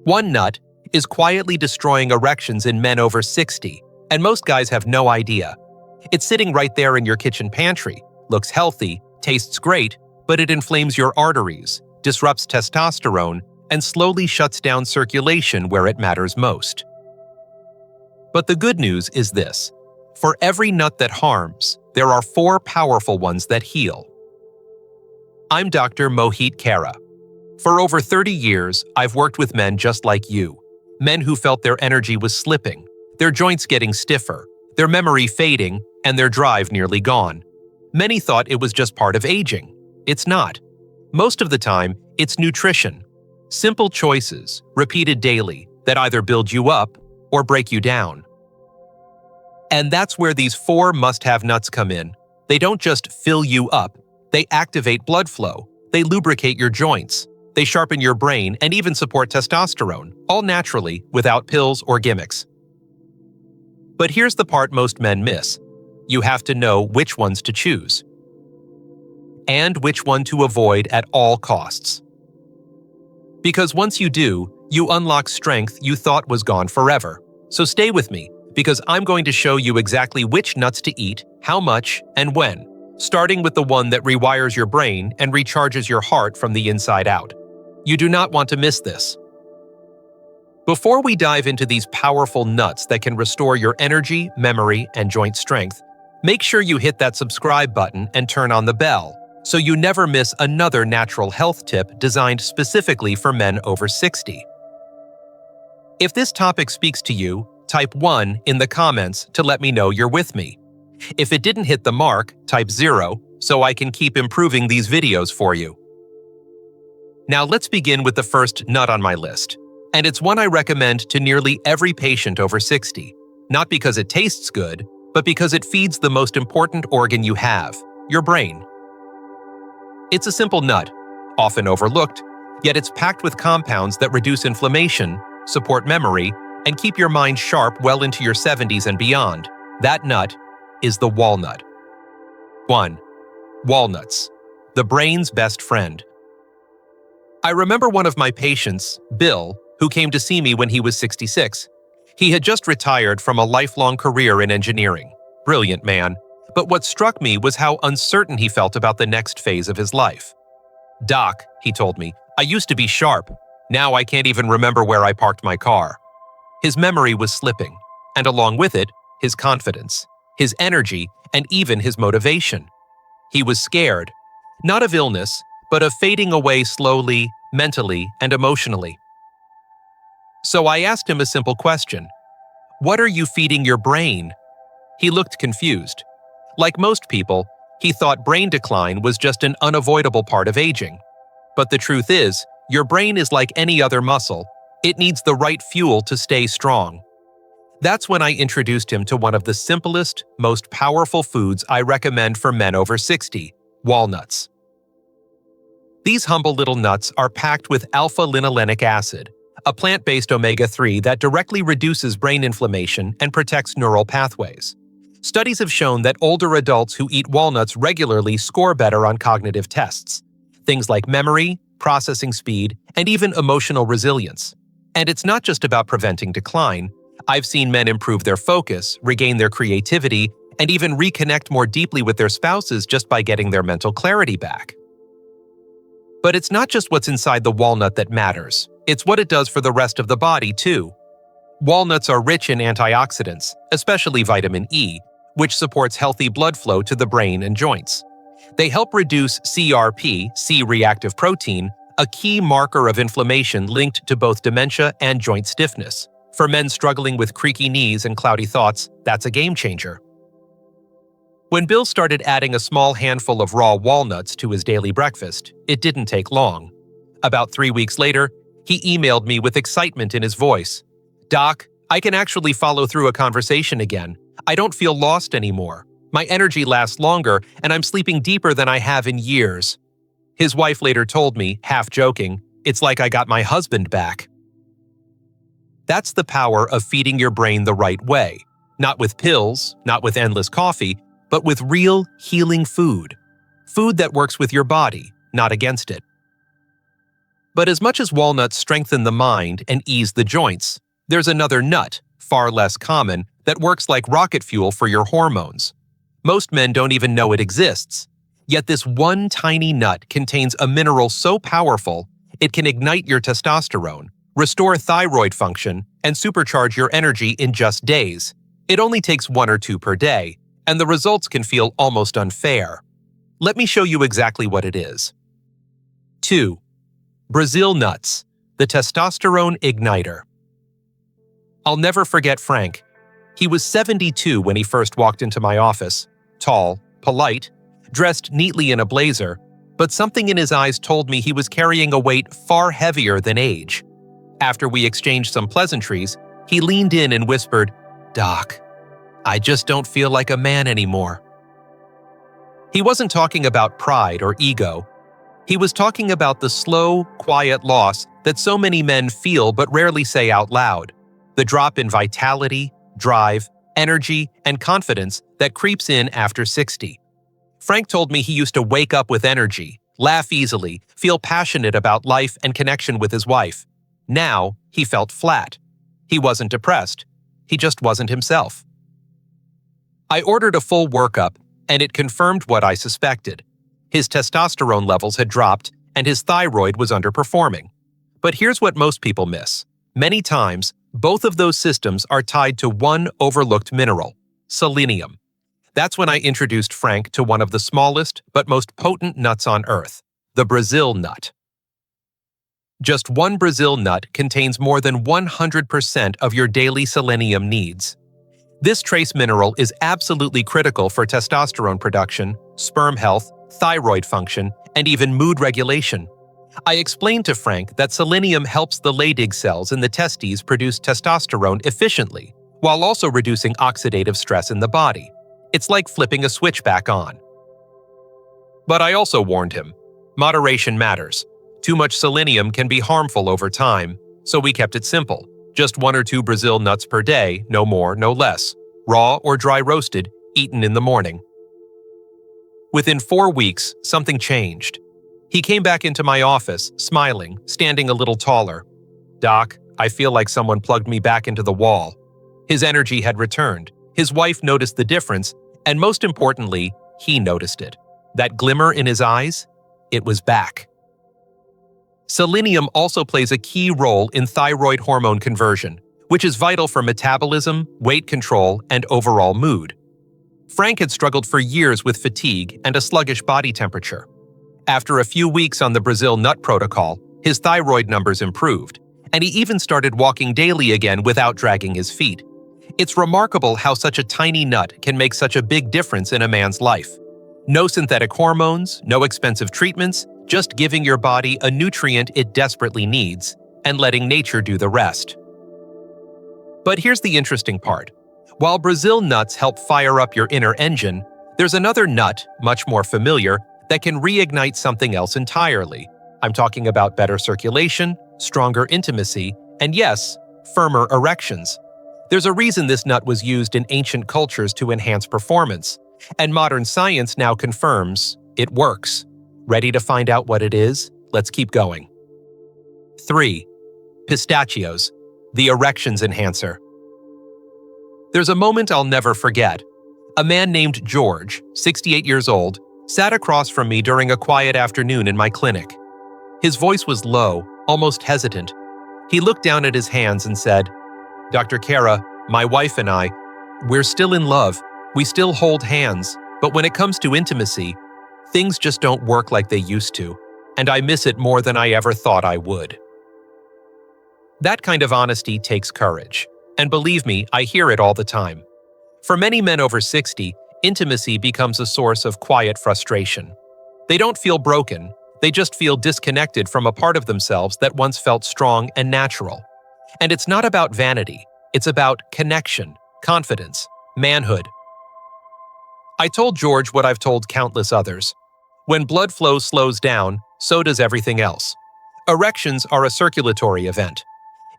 One nut is quietly destroying erections in men over 60, and most guys have no idea. It's sitting right there in your kitchen pantry, looks healthy, tastes great, but it inflames your arteries, disrupts testosterone, and slowly shuts down circulation where it matters most. But the good news is this: for every nut that harms, there are 4 powerful ones that heal. I'm Dr. Mohit Khera. For over 30 years, I've worked with men just like you, men who felt their energy was slipping, their joints getting stiffer, their memory fading, and their drive nearly gone. Many thought it was just part of aging. It's not. Most of the time, it's nutrition. Simple choices, repeated daily, that either build you up or break you down. And that's where these 4 must-have nuts come in. They don't just fill you up, they activate blood flow, they lubricate your joints, they sharpen your brain and even support testosterone, all naturally without pills or gimmicks. But here's the part most men miss. You have to know which ones to choose. And which one to avoid at all costs. Because once you do, you unlock strength you thought was gone forever. So stay with me, because I'm going to show you exactly which nuts to eat, how much, and when, starting with the one that rewires your brain and recharges your heart from the inside out. You do not want to miss this. Before we dive into these powerful nuts that can restore your energy, memory, and joint strength, make sure you hit that subscribe button and turn on the bell, so you never miss another natural health tip designed specifically for men over 60. If this topic speaks to you, type 1 in the comments to let me know you're with me. If it didn't hit the mark, type 0 so I can keep improving these videos for you. Now let's begin with the first nut on my list, and it's one I recommend to nearly every patient over 60, not because it tastes good, but because it feeds the most important organ you have, your brain. It's a simple nut, often overlooked, yet it's packed with compounds that reduce inflammation, support memory, and keep your mind sharp well into your 70s and beyond. That nut is the walnut. 1. Walnuts, the brain's best friend. I remember one of my patients, Bill, who came to see me when he was 66. He had just retired from a lifelong career in engineering. Brilliant man. But what struck me was how uncertain he felt about the next phase of his life. "Doc," he told me, "I used to be sharp. Now I can't even remember where I parked my car." His memory was slipping, and along with it, his confidence, his energy, and even his motivation. He was scared, not of illness, but of fading away slowly, mentally, and emotionally. So I asked him a simple question. "What are you feeding your brain?" He looked confused. Like most people, he thought brain decline was just an unavoidable part of aging. But the truth is, your brain is like any other muscle. It needs the right fuel to stay strong. That's when I introduced him to one of the simplest, most powerful foods I recommend for men over 60, walnuts. These humble little nuts are packed with alpha-linolenic acid, a plant-based omega-3 that directly reduces brain inflammation and protects neural pathways. Studies have shown that older adults who eat walnuts regularly score better on cognitive tests, things like memory, processing speed, and even emotional resilience. And it's not just about preventing decline. I've seen men improve their focus, regain their creativity, and even reconnect more deeply with their spouses just by getting their mental clarity back. But it's not just what's inside the walnut that matters. It's what it does for the rest of the body, too. Walnuts are rich in antioxidants, especially vitamin E, which supports healthy blood flow to the brain and joints. They help reduce CRP, C-reactive protein, a key marker of inflammation linked to both dementia and joint stiffness. For men struggling with creaky knees and cloudy thoughts, that's a game changer. When Bill started adding a small handful of raw walnuts to his daily breakfast, it didn't take long. About 3 weeks later, he emailed me with excitement in his voice. "Doc, I can actually follow through a conversation again. I don't feel lost anymore. My energy lasts longer, and I'm sleeping deeper than I have in years." His wife later told me, half joking, "It's like I got my husband back." That's the power of feeding your brain the right way. Not with pills, not with endless coffee, but with real, healing food. Food that works with your body, not against it. But as much as walnuts strengthen the mind and ease the joints, there's another nut, far less common, that works like rocket fuel for your hormones. Most men don't even know it exists. Yet this one tiny nut contains a mineral so powerful it can ignite your testosterone, restore thyroid function, and supercharge your energy in just days. It only takes 1 or 2 per day, and the results can feel almost unfair. Let me show you exactly what it is. 2. Brazil nuts, the testosterone igniter. I'll never forget Frank. He was 72 when he first walked into my office, tall, polite, dressed neatly in a blazer, but something in his eyes told me he was carrying a weight far heavier than age. After we exchanged some pleasantries, he leaned in and whispered, "Doc, I just don't feel like a man anymore." He wasn't talking about pride or ego. He was talking about the slow, quiet loss that so many men feel but rarely say out loud. The drop in vitality, drive, energy, and confidence that creeps in after 60. Frank told me he used to wake up with energy, laugh easily, feel passionate about life and connection with his wife. Now, he felt flat. He wasn't depressed. He just wasn't himself. I ordered a full workup, and it confirmed what I suspected. His testosterone levels had dropped, and his thyroid was underperforming. But here's what most people miss. Many times, both of those systems are tied to one overlooked mineral, selenium. That's when I introduced Frank to one of the smallest but most potent nuts on Earth, the Brazil nut. Just one Brazil nut contains more than 100% of your daily selenium needs. This trace mineral is absolutely critical for testosterone production, sperm health, thyroid function, and even mood regulation. I explained to Frank that selenium helps the Leydig cells in the testes produce testosterone efficiently, while also reducing oxidative stress in the body. It's like flipping a switch back on. But I also warned him, moderation matters. Too much selenium can be harmful over time, so we kept it simple. Just 1 or 2 Brazil nuts per day, no more, no less. Raw or dry roasted, eaten in the morning. Within 4 weeks, something changed. He came back into my office, smiling, standing a little taller. "Doc, I feel like someone plugged me back into the wall." His energy had returned. His wife noticed the difference, and most importantly, he noticed it. That glimmer in his eyes, it was back. Selenium also plays a key role in thyroid hormone conversion, which is vital for metabolism, weight control, and overall mood. Frank had struggled for years with fatigue and a sluggish body temperature. After a few weeks on the Brazil nut protocol, his thyroid numbers improved, and he even started walking daily again without dragging his feet. It's remarkable how such a tiny nut can make such a big difference in a man's life. No synthetic hormones, no expensive treatments, just giving your body a nutrient it desperately needs and letting nature do the rest. But here's the interesting part. While Brazil nuts help fire up your inner engine, there's another nut, much more familiar, that can reignite something else entirely. I'm talking about better circulation, stronger intimacy, and yes, firmer erections. There's a reason this nut was used in ancient cultures to enhance performance, and modern science now confirms it works. Ready to find out what it is? Let's keep going. 3. Pistachios, the erections enhancer. There's a moment I'll never forget. A man named George, 68 years old, sat across from me during a quiet afternoon in my clinic. His voice was low, almost hesitant. He looked down at his hands and said, "Dr. Khera, my wife and I, we're still in love. We still hold hands, but when it comes to intimacy, things just don't work like they used to, and I miss it more than I ever thought I would." That kind of honesty takes courage, and believe me, I hear it all the time. For many men over 60, intimacy becomes a source of quiet frustration. They don't feel broken, they just feel disconnected from a part of themselves that once felt strong and natural. And it's not about vanity, it's about connection, confidence, manhood. I told George what I've told countless others. When blood flow slows down, so does everything else. Erections are a circulatory event.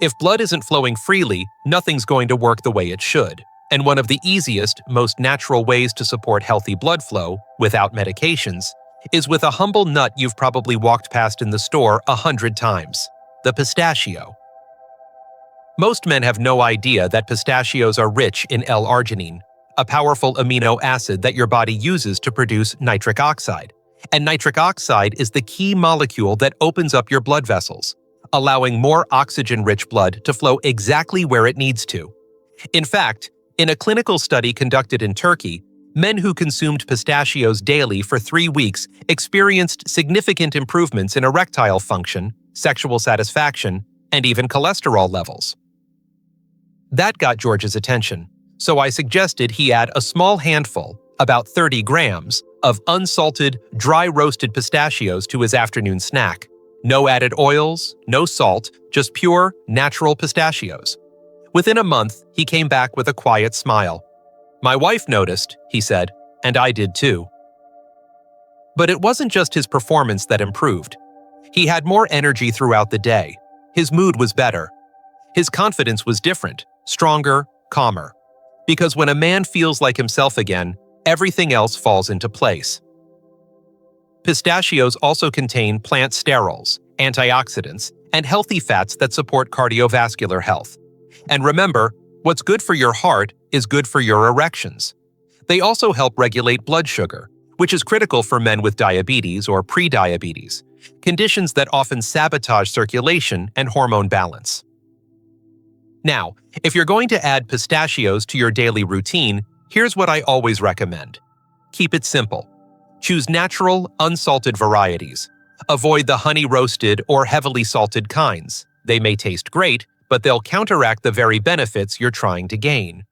If blood isn't flowing freely, nothing's going to work the way it should. And one of the easiest, most natural ways to support healthy blood flow, without medications, is with a humble nut you've probably walked past in the store 100 times: the pistachio. Most men have no idea that pistachios are rich in L-arginine, a powerful amino acid that your body uses to produce nitric oxide. And nitric oxide is the key molecule that opens up your blood vessels, allowing more oxygen-rich blood to flow exactly where it needs to. In fact, in a clinical study conducted in Turkey, men who consumed pistachios daily for 3 weeks experienced significant improvements in erectile function, sexual satisfaction, and even cholesterol levels. That got George's attention, so I suggested he add a small handful, about 30 grams, of unsalted, dry-roasted pistachios to his afternoon snack. No added oils, no salt, just pure, natural pistachios. Within a month, he came back with a quiet smile. "My wife noticed," he said, "and I did too." But it wasn't just his performance that improved. He had more energy throughout the day. His mood was better. His confidence was different, stronger, calmer. Because when a man feels like himself again, everything else falls into place. Pistachios also contain plant sterols, antioxidants, and healthy fats that support cardiovascular health. And remember, what's good for your heart is good for your erections. They also help regulate blood sugar, which is critical for men with diabetes or prediabetes, conditions that often sabotage circulation and hormone balance. Now, if you're going to add pistachios to your daily routine, here's what I always recommend. Keep it simple. Choose natural, unsalted varieties. Avoid the honey-roasted or heavily salted kinds. They may taste great, but they'll counteract the very benefits you're trying to gain.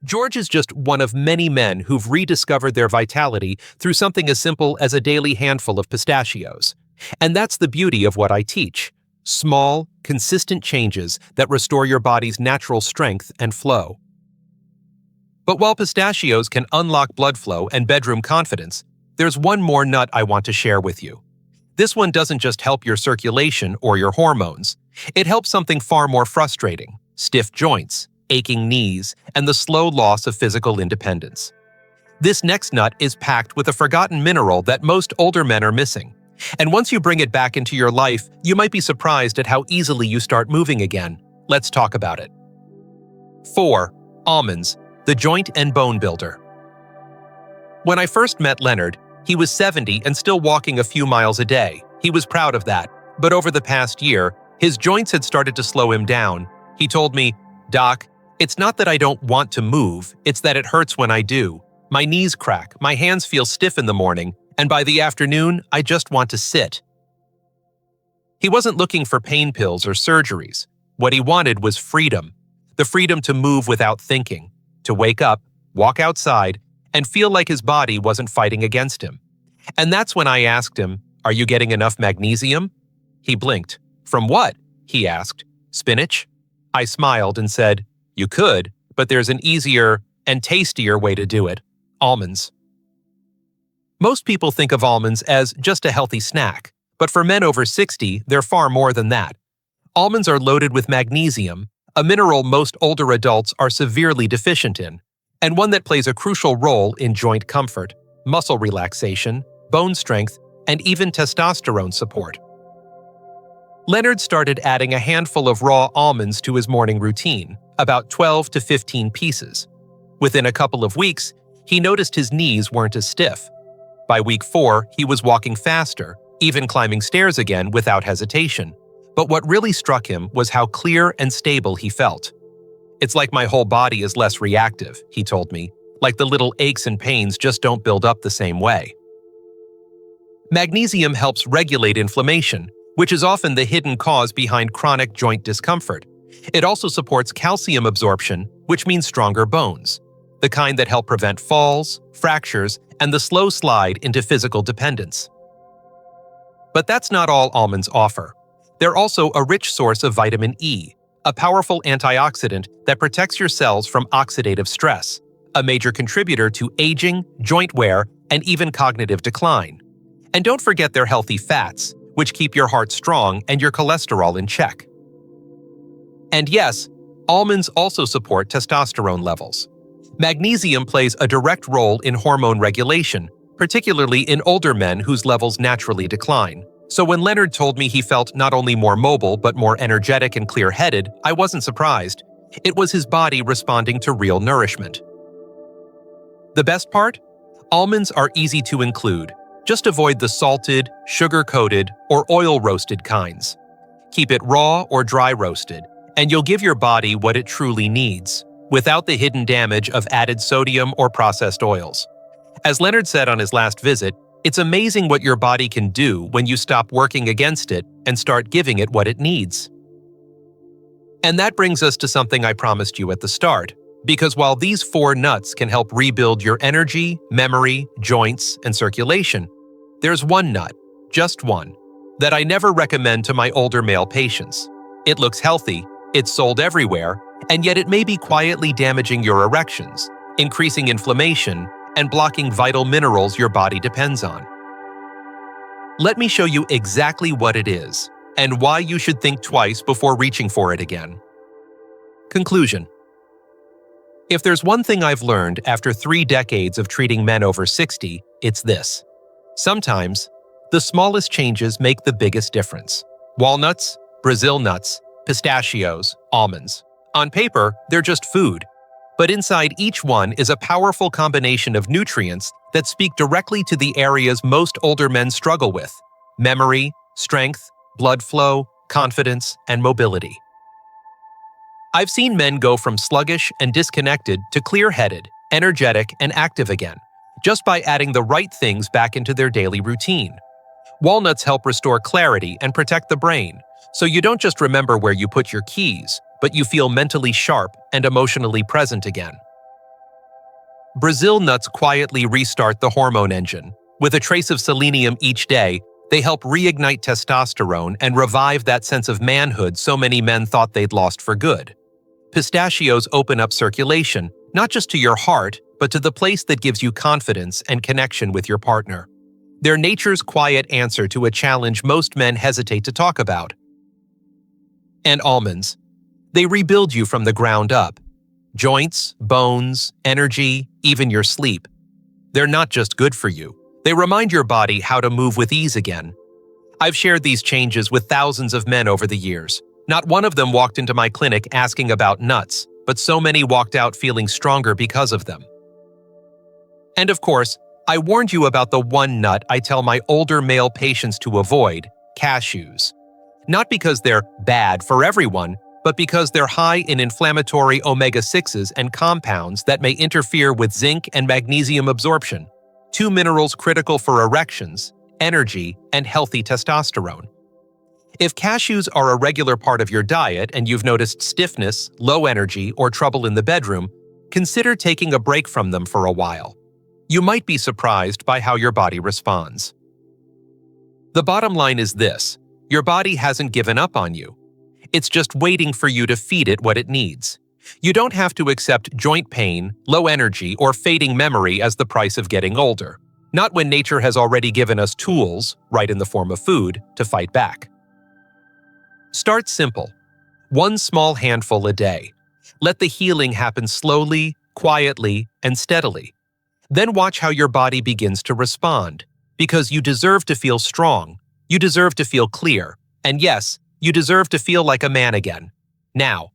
George is just one of many men who've rediscovered their vitality through something as simple as a daily handful of pistachios. And that's the beauty of what I teach. Small, consistent changes that restore your body's natural strength and flow. But while pistachios can unlock blood flow and bedroom confidence, there's one more nut I want to share with you. This one doesn't just help your circulation or your hormones. It helps something far more frustrating: stiff joints, aching knees, and the slow loss of physical independence. This next nut is packed with a forgotten mineral that most older men are missing. And once you bring it back into your life, you might be surprised at how easily you start moving again. Let's talk about it. 4. Almonds, the joint and bone builder. When I first met Leonard, he was 70 and still walking a few miles a day. He was proud of that. But over the past year, his joints had started to slow him down. He told me, "Doc, it's not that I don't want to move, it's that it hurts when I do. My knees crack, my hands feel stiff in the morning, and by the afternoon, I just want to sit." He wasn't looking for pain pills or surgeries. What he wanted was freedom. The freedom to move without thinking, to wake up, walk outside, and feel like his body wasn't fighting against him. And that's when I asked him, "Are you getting enough magnesium?" He blinked. "From what?" he asked. "Spinach?" I smiled and said, "You could, but there's an easier and tastier way to do it: almonds." Most people think of almonds as just a healthy snack, but for men over 60, they're far more than that. Almonds are loaded with magnesium, a mineral most older adults are severely deficient in, and one that plays a crucial role in joint comfort, muscle relaxation, bone strength, and even testosterone support. Leonard started adding a handful of raw almonds to his morning routine, about 12 to 15 pieces. Within a couple of weeks, he noticed his knees weren't as stiff. By week 4, he was walking faster, even climbing stairs again without hesitation. But what really struck him was how clear and stable he felt. "It's like my whole body is less reactive," he told me, "like the little aches and pains just don't build up the same way." Magnesium helps regulate inflammation, which is often the hidden cause behind chronic joint discomfort. It also supports calcium absorption, which means stronger bones, the kind that help prevent falls, fractures, and the slow slide into physical dependence. But that's not all almonds offer. They're also a rich source of vitamin E, a powerful antioxidant that protects your cells from oxidative stress, a major contributor to aging, joint wear, and even cognitive decline. And don't forget their healthy fats, which keep your heart strong and your cholesterol in check. And yes, almonds also support testosterone levels. Magnesium plays a direct role in hormone regulation, particularly in older men whose levels naturally decline. So when Leonard told me he felt not only more mobile but more energetic and clear-headed, I wasn't surprised. It was his body responding to real nourishment. The best part? Almonds are easy to include. Just avoid the salted, sugar-coated, or oil-roasted kinds. Keep it raw or dry roasted, and you'll give your body what it truly needs, without the hidden damage of added sodium or processed oils. As Leonard said on his last visit, it's amazing what your body can do when you stop working against it and start giving it what it needs. And that brings us to something I promised you at the start, because while these 4 nuts can help rebuild your energy, memory, joints, and circulation, there's one nut, just one, that I never recommend to my older male patients. It looks healthy, it's sold everywhere, and yet it may be quietly damaging your erections, increasing inflammation, and blocking vital minerals your body depends on. Let me show you exactly what it is, and why you should think twice before reaching for it again. Conclusion. If there's one thing I've learned after 3 decades of treating men over 60, it's this. Sometimes, the smallest changes make the biggest difference. Walnuts, Brazil nuts, pistachios, almonds. On paper, they're just food. But inside each one is a powerful combination of nutrients that speak directly to the areas most older men struggle with: memory, strength, blood flow, confidence, and mobility. I've seen men go from sluggish and disconnected to clear-headed, energetic, and active again, just by adding the right things back into their daily routine. Walnuts help restore clarity and protect the brain, so you don't just remember where you put your keys, but you feel mentally sharp and emotionally present again. Brazil nuts quietly restart the hormone engine. With a trace of selenium each day, they help reignite testosterone and revive that sense of manhood so many men thought they'd lost for good. Pistachios open up circulation, not just to your heart, but to the place that gives you confidence and connection with your partner. They're nature's quiet answer to a challenge most men hesitate to talk about. And almonds. They rebuild you from the ground up. Joints, bones, energy, even your sleep. They're not just good for you. They remind your body how to move with ease again. I've shared these changes with thousands of men over the years. Not one of them walked into my clinic asking about nuts, but so many walked out feeling stronger because of them. And of course, I warned you about the one nut I tell my older male patients to avoid: cashews. Not because they're bad for everyone, but because they're high in inflammatory omega-6s and compounds that may interfere with zinc and magnesium absorption, 2 minerals critical for erections, energy, and healthy testosterone. If cashews are a regular part of your diet and you've noticed stiffness, low energy, or trouble in the bedroom, consider taking a break from them for a while. You might be surprised by how your body responds. The bottom line is this: your body hasn't given up on you. It's just waiting for you to feed it what it needs. You don't have to accept joint pain, low energy, or fading memory as the price of getting older. Not when nature has already given us tools, right in the form of food, to fight back. Start simple. 1 small handful a day. Let the healing happen slowly, quietly, and steadily. Then watch how your body begins to respond. Because you deserve to feel strong. You deserve to feel clear. And yes, you deserve to feel like a man again. Now,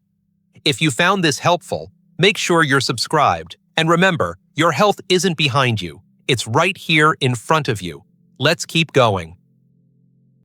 if you found this helpful, make sure you're subscribed. And remember, your health isn't behind you. It's right here in front of you. Let's keep going.